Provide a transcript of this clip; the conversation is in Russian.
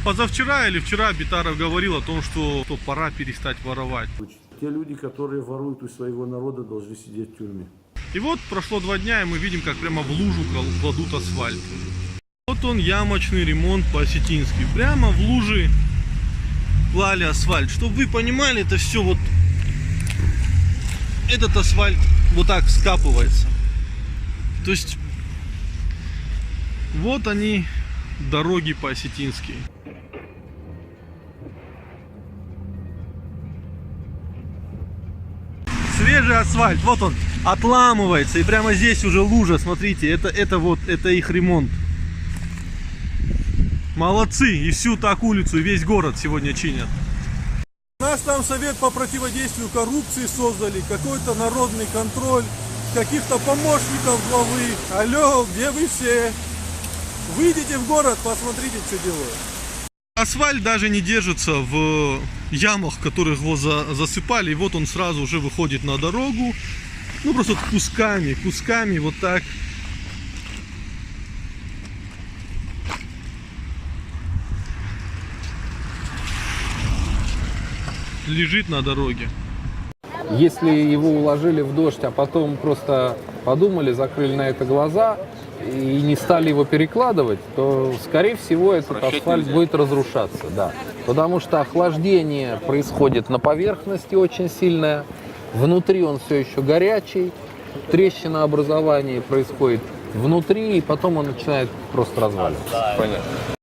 позавчера или вчера Битаров говорил о том, что пора перестать воровать. Те люди, которые воруют у своего народа, должны сидеть в тюрьме. И вот прошло 2 дня, и мы видим, как прямо в лужу кладут асфальт. Вот он, ямочный ремонт по-осетински. Прямо в луже клали асфальт. Чтобы вы понимали, это все вот... Этот асфальт вот так скапывается. То есть... Вот они, дороги по-осетински. Свежий асфальт, вот он, отламывается. И прямо здесь уже лужа, смотрите, это их ремонт. Молодцы, и всю так улицу, и весь город сегодня чинят. Наш там совет по противодействию коррупции создали, какой-то народный контроль, каких-то помощников главы. Алло, где вы все? Выйдите в город, посмотрите, что делают. Асфальт даже не держится в ямах, в которых его засыпали. И вот он сразу уже выходит на дорогу. Ну просто кусками вот так. Лежит на дороге. Если его уложили в дождь, а потом просто подумали, закрыли на это глаза и не стали его перекладывать, то, скорее всего, этот асфальт будет разрушаться. Да. Потому что охлаждение происходит на поверхности очень сильное, внутри он все еще горячий, трещинообразование происходит внутри, и потом он начинает просто разваливаться. Понятно.